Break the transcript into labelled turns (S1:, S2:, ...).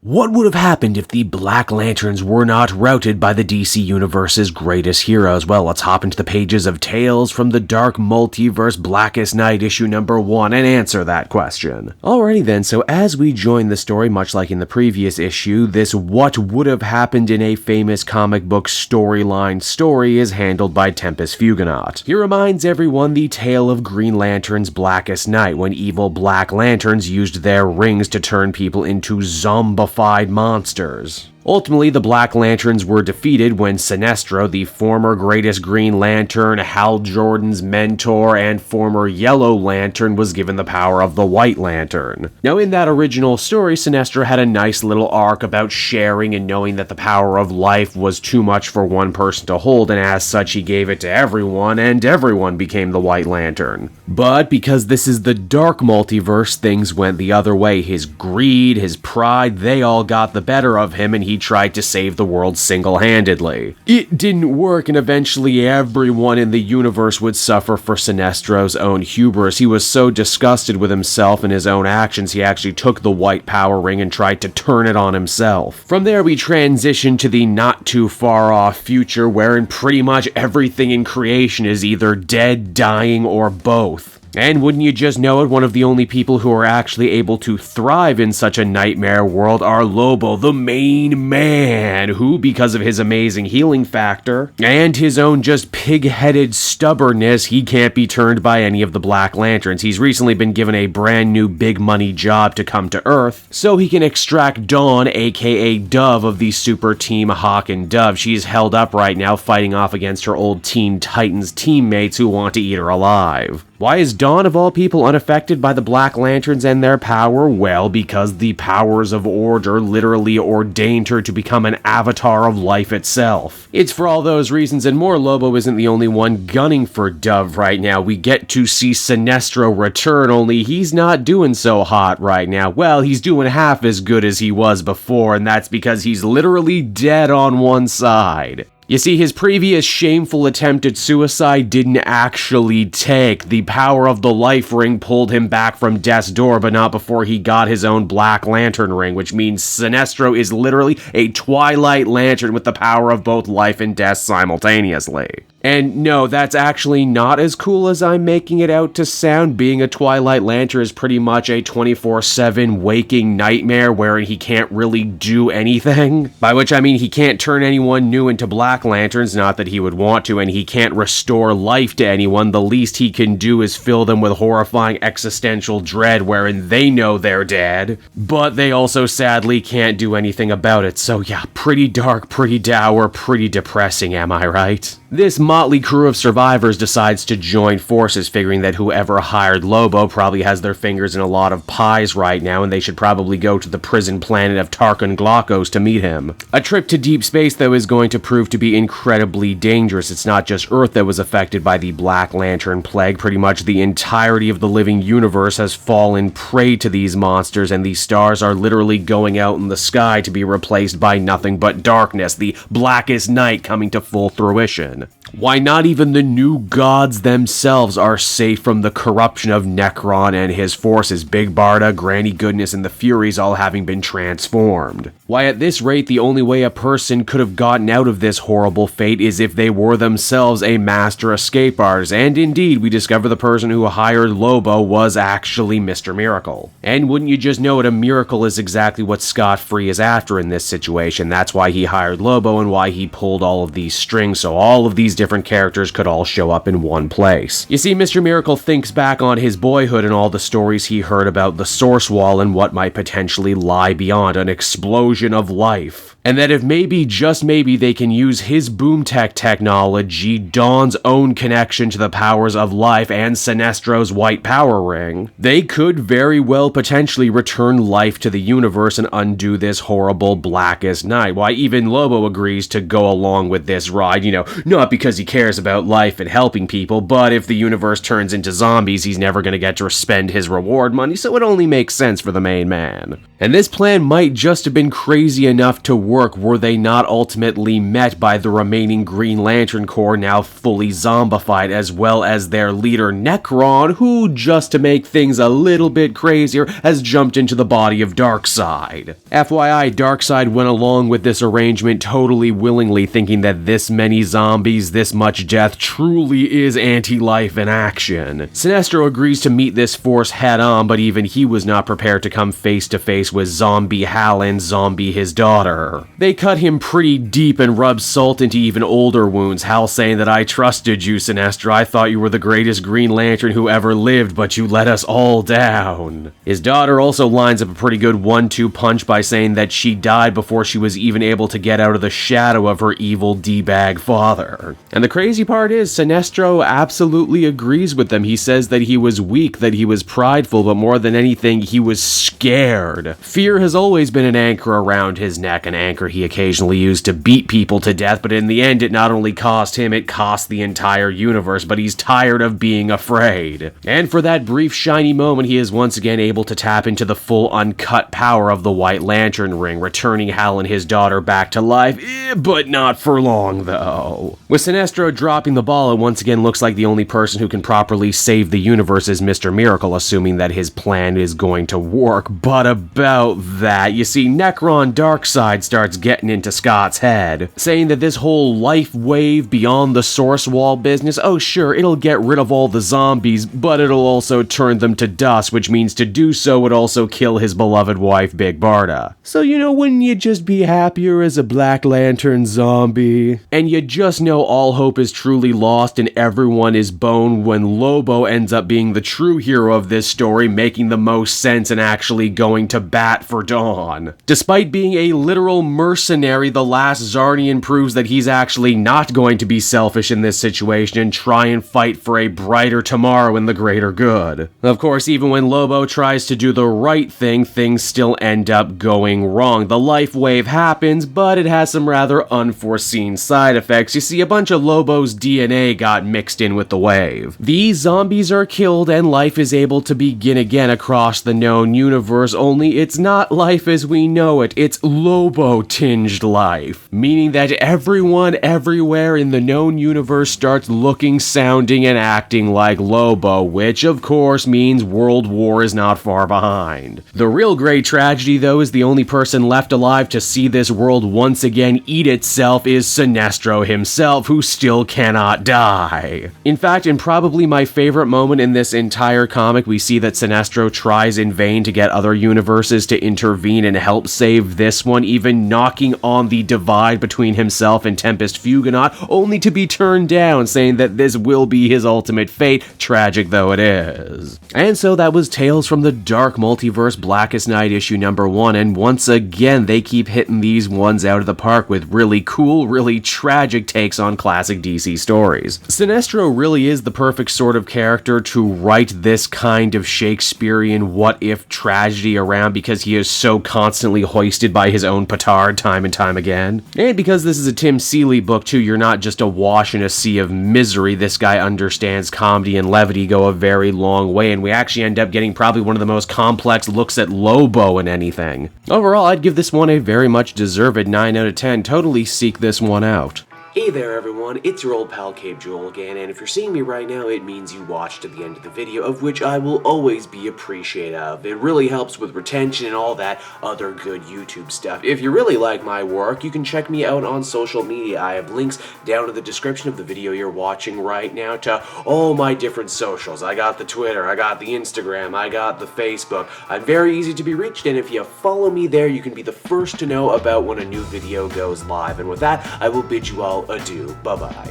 S1: What would have happened if the Black Lanterns were not routed by the DC Universe's greatest heroes? Well, let's hop into the pages of Tales from the Dark Multiverse Blackest Night issue number 1 and answer that question. Alrighty then, so as we join the story, much like in the previous issue, this what would have happened in a famous comic book storyline story is handled by Tempest Fugonaut. He reminds everyone the tale of Green Lantern's Blackest Night, when evil Black Lanterns used their rings to turn people into zombified monsters. Ultimately, the Black Lanterns were defeated when Sinestro, the former greatest Green Lantern, Hal Jordan's mentor, and former Yellow Lantern, was given the power of the White Lantern. Now, in that original story, Sinestro had a nice little arc about sharing and knowing that the power of life was too much for one person to hold, and as such he gave it to everyone, and everyone became the White Lantern. But because this is the Dark Multiverse, things went the other way. His greed, his pride, they all got the better of him, and he tried to save the world single-handedly. It didn't work, and eventually everyone in the universe would suffer for Sinestro's own hubris. He was so disgusted with himself and his own actions, he actually took the white power ring and tried to turn it on himself. From there, we transition to the not-too-far-off future, wherein pretty much everything in creation is either dead, dying, or both. And wouldn't you just know it, one of the only people who are actually able to thrive in such a nightmare world are Lobo, the main man, who, because of his amazing healing factor, and his own just pig-headed stubbornness, he can't be turned by any of the Black Lanterns. He's recently been given a brand new big money job to come to Earth, so he can extract Dawn, aka Dove, of the super team Hawk and Dove. She's held up right now, fighting off against her old Teen Titans teammates who want to eat her alive. Why is Dawn, of all people, unaffected by the Black Lanterns and their power? Well, because the powers of order literally ordained her to become an avatar of life itself. It's for all those reasons and more, Lobo isn't the only one gunning for Dove right now. We get to see Sinestro return, only he's not doing so hot right now. Well, he's doing half as good as he was before, and that's because he's literally dead on one side. You see, his previous shameful attempt at suicide didn't actually take. The power of the life ring pulled him back from death's door, but not before he got his own Black Lantern ring, which means Sinestro is literally a Twilight Lantern with the power of both life and death simultaneously. And no, that's actually not as cool as I'm making it out to sound. Being a Twilight Lantern is pretty much a 24/7 waking nightmare wherein he can't really do anything. By which I mean he can't turn anyone new into Black Lanterns, not that he would want to, and he can't restore life to anyone. The least he can do is fill them with horrifying existential dread wherein they know they're dead, but they also sadly can't do anything about it. So yeah, pretty dark, pretty dour, pretty depressing, am I right? This motley crew of survivors decides to join forces, figuring that whoever hired Lobo probably has their fingers in a lot of pies right now, and they should probably go to the prison planet of Tarkon Glokos to meet him. A trip to deep space, though, is going to prove to be incredibly dangerous. It's not just Earth that was affected by the Black Lantern plague. Pretty much the entirety of the living universe has fallen prey to these monsters, and the stars are literally going out in the sky to be replaced by nothing but darkness, the Blackest Night coming to full fruition. Why, not even the new gods themselves are safe from the corruption of Necron and his forces, Big Barda, Granny Goodness, and the Furies all having been transformed. Why, at this rate, the only way a person could have gotten out of this horrible fate is if they were themselves a master escape artist, and indeed, we discover the person who hired Lobo was actually Mr. Miracle. And wouldn't you just know it, a miracle is exactly what Scott Free is after in this situation. That's why he hired Lobo and why he pulled all of these strings, so all of these different characters could all show up in one place. You see, Mr. Miracle thinks back on his boyhood and all the stories he heard about the Source Wall and what might potentially lie beyond, an explosion of life. And that if maybe, just maybe, they can use his boomtech technology, Dawn's own connection to the powers of life, and Sinestro's white power ring, they could very well potentially return life to the universe and undo this horrible Blackest Night. Why, even Lobo agrees to go along with this ride, not because he cares about life and helping people, but if the universe turns into zombies, he's never going to get to spend his reward money, so it only makes sense for the main man. And this plan might just have been crazy enough to work work were they not ultimately met by the remaining Green Lantern Corps now fully zombified, as well as their leader Necron, who, just to make things a little bit crazier, has jumped into the body of Darkseid. FYI, Darkseid went along with this arrangement totally willingly, thinking that this many zombies, this much death, truly is anti-life in action. Sinestro agrees to meet this force head-on, but even he was not prepared to come face-to-face with Zombie Hal and Zombie his daughter. They cut him pretty deep and rubbed salt into even older wounds, Hal saying that, "I trusted you, Sinestro. I thought you were the greatest Green Lantern who ever lived, but you let us all down." His daughter also lines up a pretty good 1-2 punch by saying that she died before she was even able to get out of the shadow of her evil D-bag father. And the crazy part is, Sinestro absolutely agrees with them. He says that he was weak, that he was prideful, but more than anything, he was scared. Fear has always been an anchor around his neck, an anchor he occasionally used to beat people to death, but in the end, it not only cost him, it cost the entire universe, but he's tired of being afraid. And for that brief shiny moment, he is once again able to tap into the full uncut power of the White Lantern ring, returning Hal and his daughter back to life, but not for long though. With Sinestro dropping the ball, it once again looks like the only person who can properly save the universe is Mr. Miracle, assuming that his plan is going to work. But about that, you see, Necron Darkseid starts getting into Scott's head, saying that this whole life wave beyond the source wall business, oh sure, it'll get rid of all the zombies, but it'll also turn them to dust, which means to do so would also kill his beloved wife, Big Barda. So, wouldn't you just be happier as a Black Lantern zombie? And you just know all hope is truly lost and everyone is boned when Lobo ends up being the true hero of this story, making the most sense and actually going to bat for Dawn. Despite being a literal mercenary, the last Zarnian proves that he's actually not going to be selfish in this situation and try and fight for a brighter tomorrow in the greater good. Of course, even when Lobo tries to do the right thing, things still end up going wrong. The life wave happens, but it has some rather unforeseen side effects. You see, a bunch of Lobo's DNA got mixed in with the wave. These zombies are killed and life is able to begin again across the known universe, only it's not life as we know it, it's Lobo-tinged life. Meaning that everyone everywhere in the known universe starts looking, sounding, and acting like Lobo, which of course means World War is not far behind. The real great tragedy though is the only person left alive to see this world once again eat itself is Sinestro himself, who still cannot die. In fact, in probably my favorite moment in this entire comic, we see that Sinestro tries in vain to get other universes to intervene and help save this one, even knocking on the divide between himself and Tempest Fugonaut, only to be turned down, saying that this will be his ultimate fate, tragic though it is. And so that was Tales from the Dark Multiverse Blackest Night issue number 1, and once again, they keep hitting these ones out of the park with really cool, really tragic takes on classic DC stories. Sinestro really is the perfect sort of character to write this kind of Shakespearean what-if tragedy around, because he is so constantly hoisted by his own petard time and time again. And because this is a Tim Seeley book too, you're not just awash in a sea of misery. This guy understands comedy and levity go a very long way, and we actually end up getting probably one of the most complex looks at Lobo in anything. Overall, I'd give this one a very much deserved 9 out of 10. Totally seek this one out. Hey there everyone, it's your old pal Cape Joel again, and if you're seeing me right now, it means you watched to the end of the video, of which I will always be appreciative of. It really helps with retention and all that other good YouTube stuff. If you really like my work, you can check me out on social media. I have links down in the description of the video you're watching right now to all my different socials. I got the Twitter, I got the Instagram, I got the Facebook. I'm very easy to be reached, and if you follow me there, you can be the first to know about when a new video goes live. And with that, I will bid you all adieu. Bye-bye.